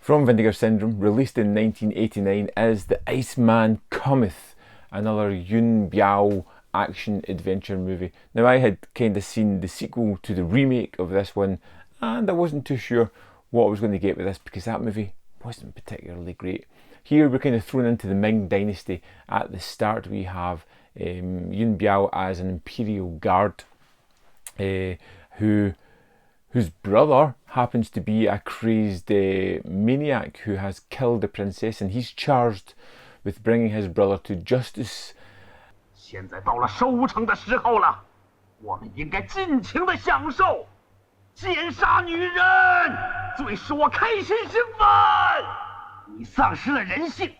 From Vinegar Syndrome, released in 1989, is The Iceman Cometh, another Yuen Biao action-adventure movie. Now, I had kind of seen the sequel to the remake of this one, and I wasn't too sure what I was going to get with this because that movie wasn't particularly great. Here we're kind of thrown into the Ming Dynasty. At the start we have Yuen Biao as an imperial guard whose brother happens to be a crazed maniac who has killed the princess, and he's charged with bringing his brother to justice. 现在到了收成的时候了，我们应该尽情的享受。奸杀女人，最使我开心兴奋。你丧失了人性。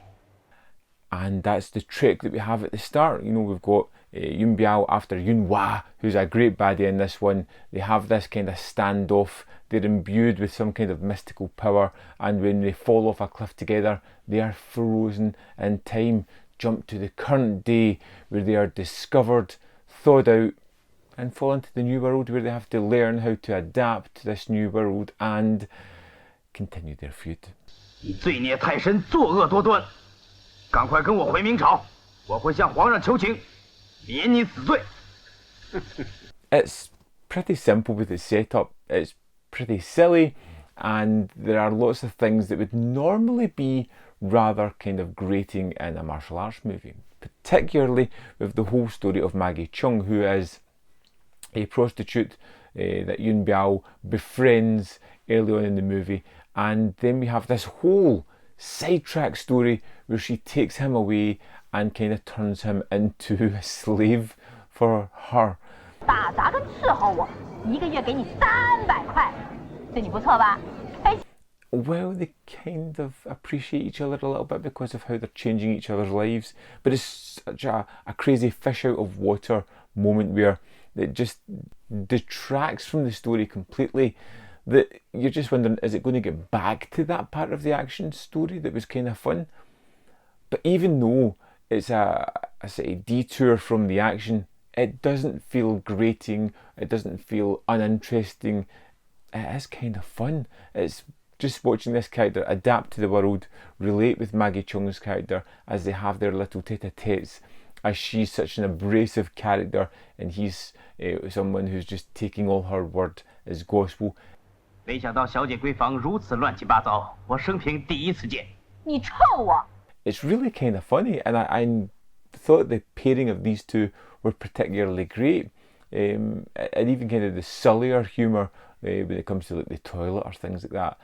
And that's the trick that we have at the start. You know, we've got Yuen Biao after Yuen Wah, who's a great baddie in this one. They have this kind of standoff. They're imbued with some kind of mystical power, and when they fall off a cliff together, they are frozen in time. Jump to the current day, where they are discovered, thawed out, and fall into the new world, where they have to learn how to adapt to this new world and continue their feud. 你罪孽太深，作恶多端。 赶快跟我回明朝，我会向皇上求情，免你死罪。It's pretty simple with its setup. It's pretty silly, and there are lots of things that would normally be rather kind of grating in a martial arts movie, particularly with the whole story of Maggie Chung, who is a prostitute that Yuen Biao befriends early on in the movie, and then we have this whole sidetrack story where she takes him away and kind of turns him into a slave for her. 打杂跟伺候我，一个月给你300块，对你不错吧？ Well, they kind of appreciate each other a little bit because of how they're changing each other's lives, but it's such a crazy fish out of water moment where it just detracts from the story completely, that you're just wondering, is it going to get back to that part of the action story that was kind of fun? But even though it's a sort of detour from the action, it doesn't feel grating, it doesn't feel uninteresting. It is kind of fun. It's just watching this character adapt to the world, relate with Maggie Chung's character as they have their little tete-a-tetes, as she's such an abrasive character and he's someone who's just taking all her word as gospel. 没想到小姐闺房如此乱七八糟，我生平第一次见。你臭我！ It's really kind of funny, and I thought the pairing of these two were particularly great, and even kind of the sillier humour when it comes to like the toilet or things like that.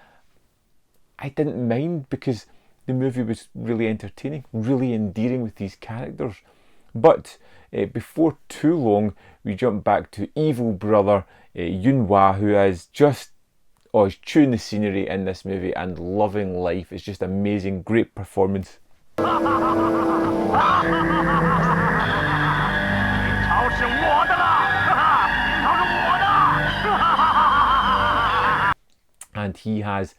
I didn't mind because the movie was really entertaining, really endearing with these characters. But before too long, we jump back to evil brother Yuen Wah, who is just he's chewing the scenery in this movie and loving life. It's just amazing, great performance. And he has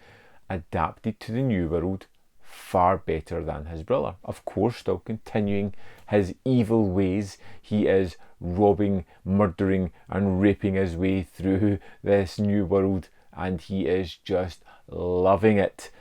adapted to the new world far better than his brother. Of course, still continuing his evil ways. He is robbing, murdering and raping his way through this new world, and he is just loving it.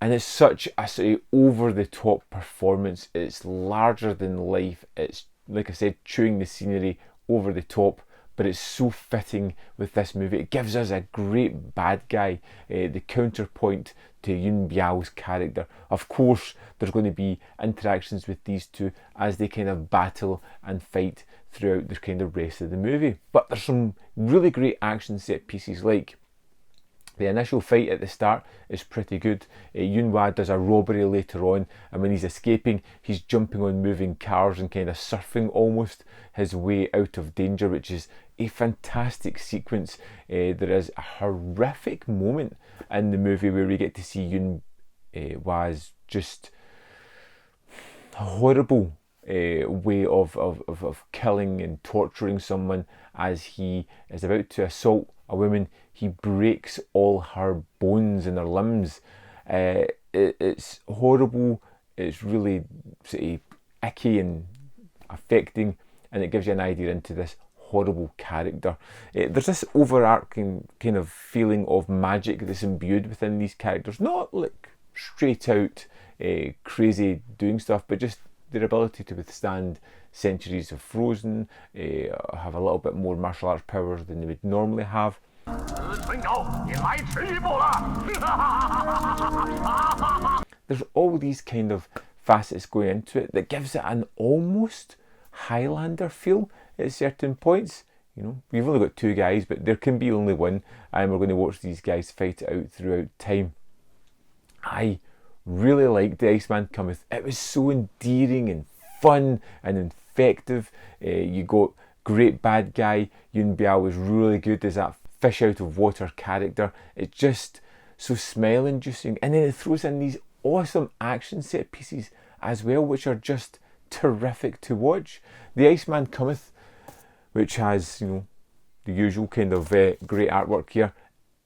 And it's such a sort of over-the-top performance. It's larger than life. It's, like I said, chewing the scenery over the top, but it's so fitting with this movie. It gives us a great bad guy, the counterpoint to Yuen Biao's character. Of course, there's going to be interactions with these two as they kind of battle and fight throughout the kind of rest of the movie. But there's some really great action set pieces, like the initial fight at the start is pretty good. Yuen Wah does a robbery later on, and when he's escaping, he's jumping on moving cars and kind of surfing almost his way out of danger, which is a fantastic sequence. There is a horrific moment in the movie where we get to see Yuen Wah's just horrible way of killing and torturing someone as he is about to assault a woman. He breaks all her bones in her limbs. It's horrible. It's really sort of icky and affecting, and it gives you an idea into this horrible character. There's this overarching kind of feeling of magic that's imbued within these characters, not like straight out crazy doing stuff, but just their ability to withstand centuries of frozen, have a little bit more martial arts powers than they would normally have. There's all these kind of facets going into it that gives it an almost Highlander feel at certain points. You know, we've only got 2 guys, but there can be only one, and we're going to watch these guys fight it out throughout time. I really liked The Iceman Cometh. It was so endearing and fun and infective. You got great bad guy. Yuen Biao was really good as that fish out of water character. It's just so smile inducing, and then it throws in these awesome action set pieces as well, which are just terrific to watch. The Iceman Cometh, which has, you know, the usual kind of great artwork here,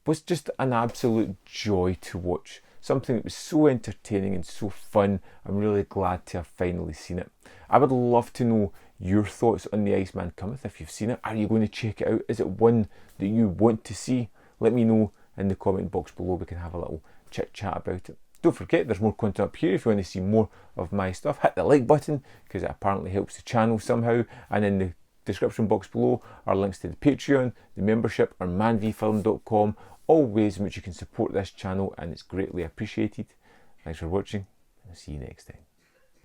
was just an absolute joy to watch. Something that was so entertaining and so fun. I'm really glad to have finally seen it. I would love to know your thoughts on The Iceman Cometh. If you've seen it, are you going to check it out? Is it one that you want to see? Let me know in the comment box below. We can have a little chit chat about it. Don't forget, there's more content up here if you want to see more of my stuff. Hit the like button, because it apparently helps the channel somehow. And in the description box below are links to the Patreon, the membership, or manvfilm.com, all ways in which you can support this channel, and it's greatly appreciated. Thanks for watching, and I'll see you next time.